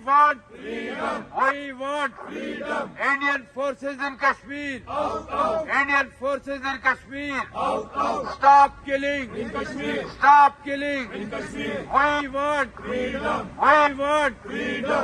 want freedom. We want freedom. Indian forces in Kashmir. Out, out. Indian forces in Kashmir. Out, out. Stop killing in Kashmir. Stop killing in Kashmir. We want freedom. We want freedom.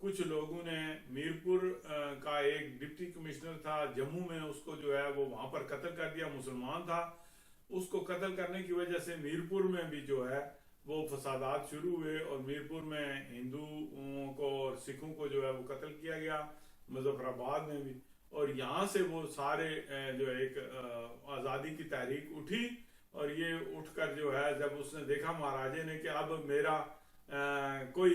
کچھ لوگوں نے میرپور کا ایک deputy commissioner تھا جموں میں، اس کو جو ہے وہ وہاں پر قتل کر دیا، مسلمان تھا، اس کو قتل کرنے کی وجہ سے میرپور میں بھی جو ہے وہ فسادات شروع ہوئے، اور میرپور میں ہندوؤں کو اور سکھوں کو جو ہے وہ قتل کیا گیا، مظفر آباد میں بھی، اور یہاں سے وہ سارے جو ایک آزادی کی تحریک اٹھی، اور یہ اٹھ کر جو ہے جب اس نے دیکھا مہاراجے نے کہ اب میرا کوئی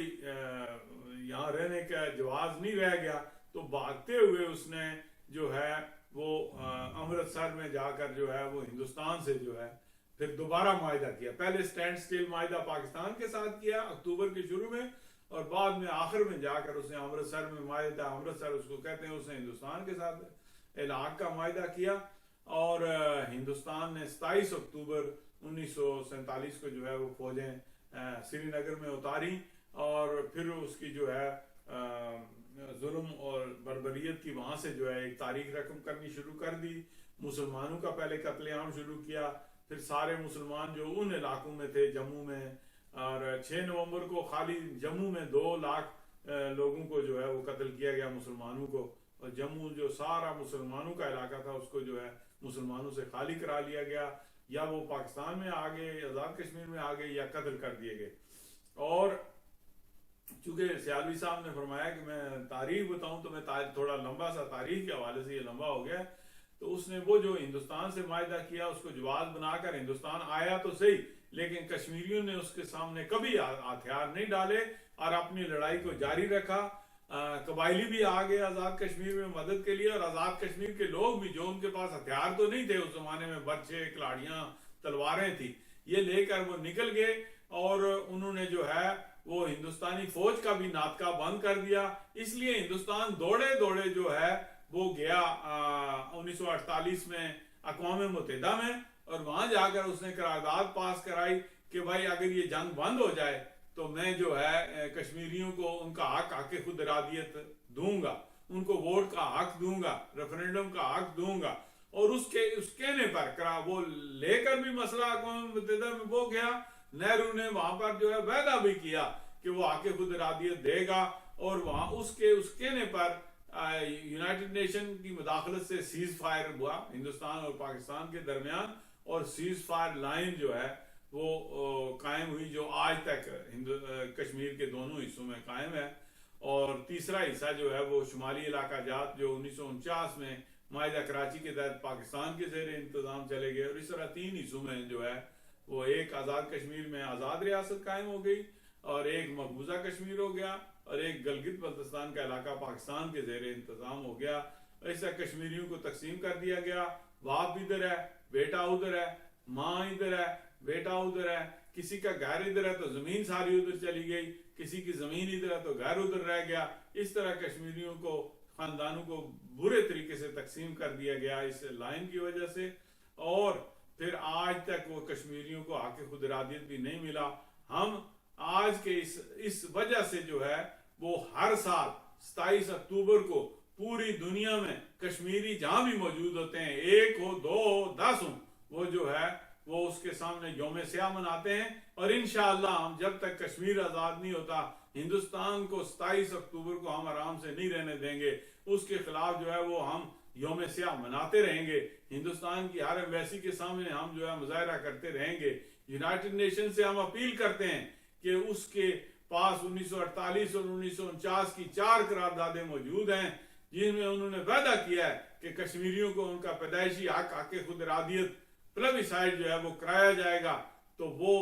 یہاں رہنے کا جواز نہیں رہ گیا، تو بھاگتے ہوئے اس نے جو ہے وہ امرتسر میں جا کر جو ہے وہ ہندوستان سے جو ہے پھر دوبارہ معاہدہ کیا، پہلے سٹینڈ سٹیل معاہدہ پاکستان کے ساتھ کیا اکتوبر کے شروع میں، اور بعد میں آخر میں جا کر اس نے امرتسر میں معاہدہ، امرتسر اس کو کہتے ہیں، اس نے ہندوستان کے ساتھ الحاق کا معاہدہ کیا، اور ہندوستان نے 27 اکتوبر 1947 کو جو ہے وہ فوجیں سری نگر میں اتاری، اور پھر اس کی جو ہے ظلم اور بربریت کی وہاں سے جو ہے ایک تاریخ رقم کرنی شروع کر دی، مسلمانوں کا پہلے قتل عام شروع کیا، پھر سارے مسلمان جو ان علاقوں میں تھے جموں میں، اور 6 نومبر کو خالی جموں میں 2 لاکھ لوگوں کو جو ہے وہ قتل کیا گیا، مسلمانوں کو، اور جموں جو سارا مسلمانوں کا علاقہ تھا اس کو جو ہے مسلمانوں سے خالی کرا لیا گیا، یا وہ پاکستان میں آ گئے، آزاد کشمیر میں آ گئے، یا قتل کر دیے گئے۔ اور چونکہ سیالوی صاحب نے فرمایا کہ میں تاریخ بتاؤں، تو میں تھوڑا لمبا سا تاریخ کے حوالے سے یہ لمبا ہو گیا، تو اس نے وہ جو ہندوستان سے معاہدہ کیا اس کو جواز بنا کر ہندوستان آیا تو صحیح، لیکن کشمیریوں نے اس کے سامنے کبھی ہتھیار نہیں ڈالے اور اپنی لڑائی کو جاری رکھا۔ قبائلی بھی آ گئے آزاد کشمیر میں مدد کے لیے، اور آزاد کشمیر کے لوگ بھی جو ان کے پاس ہتھیار تو نہیں تھے اس زمانے میں، برچے، کلاڑیاں، تلواریں تھی، یہ لے کر وہ نکل گئے، اور انہوں نے جو ہے وہ ہندوستانی فوج کا بھی ناطقہ بند کر دیا۔ اس لیے ہندوستان دوڑے دوڑے جو ہے وہ گیا 1948 میں اقوام متحدہ میں، اور وہاں جا کر اس نے قرارداد پاس کرائی کہ بھائی اگر یہ جنگ بند ہو جائے تو میں جو ہے کشمیریوں کو ان کا حق خود ارادیت دوں گا، ان کو ووٹ کا حق دوں گا، ریفرینڈم کا حق دوں گا، اور اس کہنے پر وہ لے کر بھی مسئلہ اقوام متحدہ میں وہ گیا۔ نہرو نے وہاں پر جو ہے وعدہ بھی کیا کہ وہ حق خود ارادیت دے گا، اور وہاں اس کہنے پر یونائٹڈ نیشن کی مداخلت سے سیز فائر ہوا ہندوستان اور پاکستان کے درمیان، اور سیز فائر لائن جو ہے وہ قائم ہوئی، جو آج تک کشمیر کے دونوں حصوں میں قائم ہے۔ اور تیسرا حصہ جو ہے وہ شمالی علاقہ جات جو 1949 میں معاہدہ کراچی کے تحت پاکستان کے زیر انتظام چلے گئے، اور اس طرح 3 حصوں میں جو ہے وہ ایک آزاد کشمیر میں آزاد ریاست قائم ہو گئی، اور ایک مقبوضہ کشمیر ہو گیا، اور ایک گلگت بلتستان کا علاقہ پاکستان کے زیر انتظام ہو گیا۔ ایسا کشمیریوں کو تقسیم کر دیا گیا، باپ ادھر ہے، بیٹا ادھر ہے، ماں ادھر ہے، بیٹا ادھر ہے، کسی کا گھر ادھر ہے تو زمین ساری ادھر چلی گئی، کسی کی زمین ادھر ہے تو گھر ادھر رہ گیا۔ اس طرح کشمیریوں کو، خاندانوں کو برے طریقے سے تقسیم کر دیا گیا اس لائن کی وجہ سے، اور پھر آج تک وہ کشمیریوں کو حق خود ارادیت بھی نہیں ملا۔ ہم آج کے اس وجہ سے جو ہے وہ ہر سال 27 اکتوبر کو پوری دنیا میں کشمیری جہاں بھی موجود ہوتے ہیں، 1 ہو، 2 ہو، 10 ہوں، وہ جو ہے وہ اس کے سامنے یوم سیاہ مناتے ہیں، اور انشاءاللہ ہم جب تک کشمیر آزاد نہیں ہوتا، ہندوستان کو 27 اکتوبر کو ہم آرام سے نہیں رہنے دیں گے، اس کے خلاف جو ہے وہ ہم یوم سیاہ مناتے رہیں گے، ہندوستان کی ہر ایمبیسی کے سامنے ہم جو ہے مظاہرہ کرتے رہیں گے۔ یونائٹڈ نیشن سے ہم اپیل کرتے ہیں کہ اس کے پاس 1948 اور 1949 کی 4 قراردادیں موجود ہیں، جن میں انہوں نے وعدہ کیا ہے کہ کشمیریوں کو ان کا پیدائشی حق خود ارادیت پلبیسائٹ جو ہے وہ کرایا جائے گا، تو وہ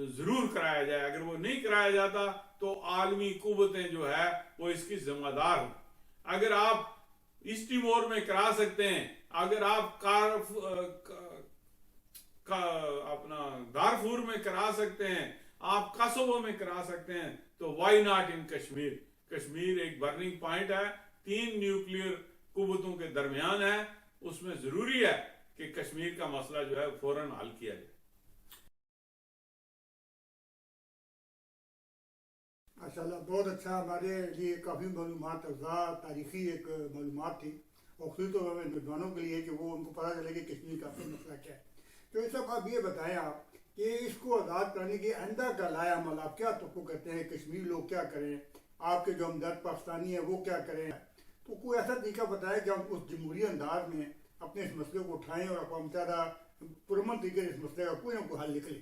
ضرور کرایا جائے۔ اگر وہ نہیں کرایا جاتا تو عالمی قوتیں جو ہے وہ اس کی ذمہ دار ہوں۔ اگر آپ ایسٹ ٹیمور میں کرا سکتے ہیں، اگر آپ اپنا دارفور میں کرا سکتے ہیں، آپ کاسوو میں کرا سکتے ہیں، تو why not in Kashmir? Kashmir ایک برننگ پوائنٹ ہے، 3 نیوکلیئر قوتوں کے درمیان ہے، اس میں ضروری ہے کہ کشمیر کا مسئلہ جو ہے فوراً حل کیا جائے۔ ماشاءاللہ بہت اچھا، ہمارے لیے کافی معلومات افزا تاریخی ایک معلومات تھی، اور خصوص طور پر نوجوانوں کے لیے کہ وہ ان کو پتہ چلے کہ کشمیر کا اصل مسئلہ کیا ہے۔ تو اس وقت آپ یہ بتائیں آپ کہ اس کو آزاد کرنے کے آئندہ کا لائحہ عمل آپ کیا توقع کرتے ہیں؟ کشمیر لوگ کیا کریں؟ آپ کے جو ہمدرد پاکستانی ہیں وہ کیا کریں. تو کوئی ایسا طریقہ بتائے کہ ہم اس جمہوری انداز میں اپنے اس مسئلے کو اٹھائیں اور اقوام متحدہ پرامن طریقے سے اس مسئلے کا کوئی نہ کوئی حل نکلے.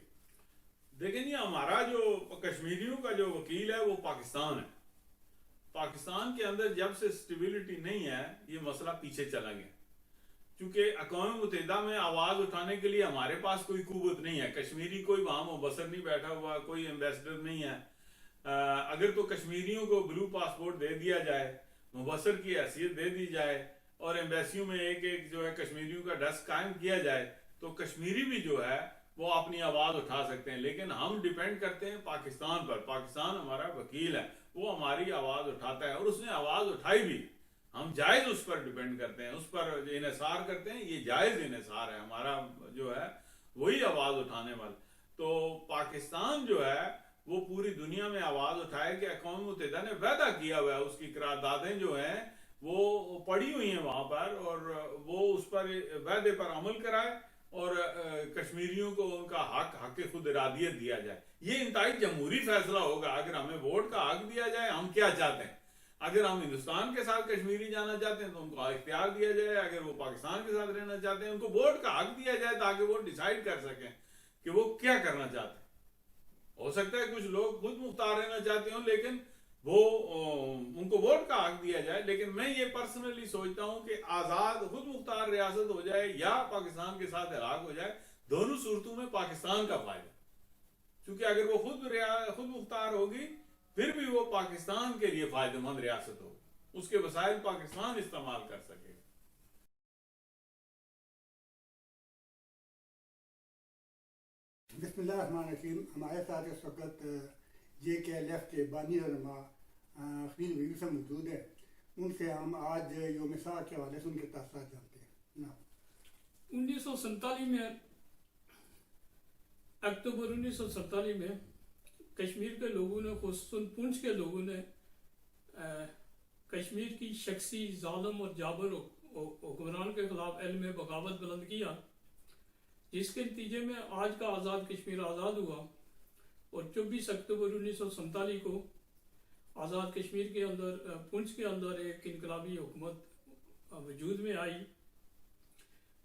دیکھیں جی، ہمارا جو کشمیریوں کا جو وکیل ہے وہ پاکستان ہے. پاکستان کے اندر جب سے سٹیبلٹی نہیں ہے یہ مسئلہ پیچھے چلا گیا، چونکہ اقوام متحدہ میں آواز اٹھانے کے لیے ہمارے پاس کوئی قوت نہیں ہے. کشمیری کوئی وہاں مبصر نہیں بیٹھا ہوا، کوئی ایمبیسڈر نہیں ہے. اگر تو کشمیریوں کو بلو پاسپورٹ دے دیا جائے، مبصر کی حیثیت دے دی جائے اور ایمبیسیوں میں ایک ایک جو ہے کشمیریوں کا ڈیسک قائم کیا جائے تو کشمیری بھی جو ہے وہ اپنی آواز اٹھا سکتے ہیں. لیکن ہم ڈیپینڈ کرتے ہیں پاکستان پر. پاکستان ہمارا وکیل ہے، وہ ہماری آواز اٹھاتا ہے اور اس نے آواز اٹھائی بھی. ہم جائز اس پر ڈیپینڈ کرتے ہیں، اس پر انحصار کرتے ہیں. یہ جائز انحصار ہے ہمارا جو ہے، وہی آواز اٹھانے والا. تو پاکستان جو ہے وہ پوری دنیا میں آواز اٹھائے کہ اقوام متحدہ نے وعدہ کیا ہوا ہے، اس کی قراردادیں جو ہیں وہ پڑی ہوئی ہیں وہاں پر، اور وہ اس پر وعدے پر عمل کرائے اور کشمیریوں کو ان کا حق خود ارادیت دیا جائے. یہ انتہائی جمہوری فیصلہ ہوگا. اگر ہمیں ووٹ کا حق دیا جائے ہم کیا چاہتے ہیں، اگر ہم ہندوستان کے ساتھ کشمیری جانا چاہتے ہیں تو ان کو اختیار دیا جائے، اگر وہ پاکستان کے ساتھ رہنا چاہتے ہیں ان کو ووٹ کا حق دیا جائے تاکہ وہ ڈیسائیڈ کر سکیں کہ وہ کیا کرنا چاہتے ہیں. ہو سکتا ہے کچھ لوگ خود مختار رہنا چاہتے ہوں لیکن وہ ان کو ووٹ کا حق دیا جائے. لیکن میں یہ پرسنلی سوچتا ہوں کہ آزاد خود مختار ریاست ہو جائے یا پاکستان کے ساتھ الحاق ہو جائے، دونوں صورتوں میں پاکستان کا فائدہ. چونکہ اگر وہ خود مختار ہوگی پھر بھی وہ پاکستان کے لیے فائدہ مند ریاست ہوگی، اس کے وسائل پاکستان استعمال کر سکے. بسم اللہ الرحمن الرحیم. ہمارے ساتھ اس وقت JKLF کے بانی رہنما خلیل ویل سے موجود ہے. ان سے ہم آج یوم سا کے حوالے سے ان کے تاثرات جانتے ہیں. 1947 میں اکتوبر 1947 میں کشمیر کے لوگوں نے، خصوصاً پونچھ کے لوگوں نے کشمیر کی شخصی ظالم اور جابر حکمران کے خلاف علم بغاوت بلند کیا، جس کے نتیجے میں آج کا آزاد کشمیر آزاد ہوا. اور 24 اکتوبر 1947 کو آزاد کشمیر کے اندر، پونچھ کے اندر ایک انقلابی حکومت وجود میں آئی.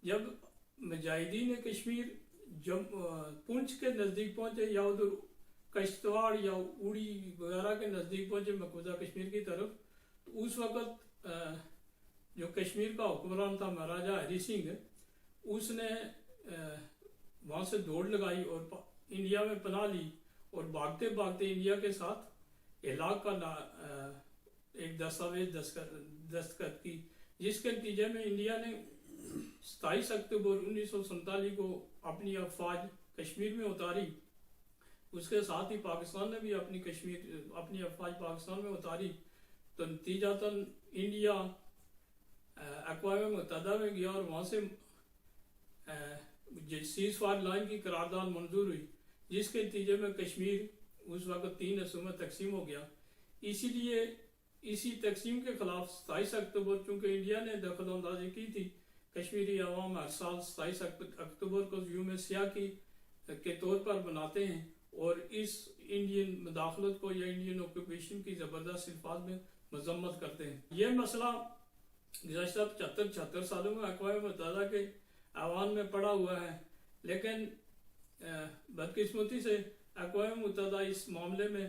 جب مجاہدین کشمیر جب پونچھ کے نزدیک پہنچے یا ادھر کشتواڑ یا اوڑی وغیرہ کے نزدیک پہنچے مقبوضہ کشمیر کی طرف، تو اس وقت جو کشمیر کا حکمران تھا مہاراجہ ہری سنگھ، اس نے وہاں سے دوڑ لگائی اور انڈیا میں پناہ لی اور بھاگتے بھاگتے انڈیا کے ساتھ ہلاک کا ایک دستاویز دستخط کی، جس کے نتیجے میں انڈیا نے 27 اکتوبر 1947 کو اپنی افواج کشمیر میں اتاری. اس کے ساتھ ہی پاکستان نے بھی اپنی افواج پاکستان میں اتاری. تو نتیجتاً انڈیا اقوام متحدہ میں گیا اور وہاں سے سیز فائر لائن کی قرارداد منظور ہوئی، جس کے نتیجے میں کشمیر اس وقت 3 حصوں میں تقسیم ہو گیا. اسی لیے اسی تقسیم کے خلاف 27 اکتوبر چونکہ انڈیا نے دخل اندازی کی تھی، کشمیری عوام ہر سال 27 اکتوبر کو یوم سیاہ کے طور پر مناتے ہیں اور اس انڈین مداخلت کو یا انڈین آکوپیشن کی زبردست الفاظ میں مذمت کرتے ہیں. یہ مسئلہ گزشتہ 75-76 سالوں میں اقوام متحدہ کے ایوان میں پڑا ہوا ہے، لیکن بدقسمتی سے اقوام متحدہ اس معاملے میں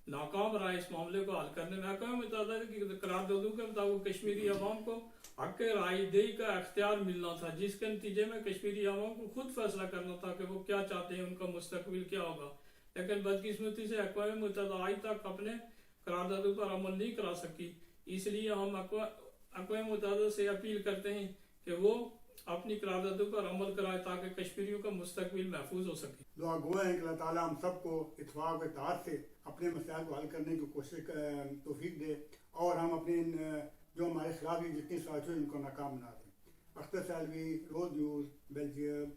ناکام رہا. اس معاملے کو حل کرنے میں اقوام متحدہ کی قراردادوں کے مطابق کشمیری عوام کو حق رائے دہی کا اختیار ملنا تھا، جس کے نتیجے میں کشمیری عوام کو خود فیصلہ کرنا تھا کہ وہ کیا چاہتے ہیں، ان کا مستقبل کیا ہوگا. لیکن بدقسمتی سے اقوام متحدہ آج تک اپنے قراردادوں پر عمل نہیں کرا سکی. اس لیے ہم اقوام متحدہ سے اپیل کرتے ہیں کہ وہ اپنی قراردادوں پر عمل کرائے تاکہ کشمیریوں کا مستقبل محفوظ ہو سکے. دعا گو ہیں کہ اللہ تعالیٰ ہم سب کو اتفاق و اتحاد سے اپنے مسائل کو حل کرنے کی کوشش توفیق دے اور ہم اپنے جو ہمارے خلاف جتنی سازشیں ان کو ناکام بنا دیں. اختر سالوی، روز نیوز، بیلجیم.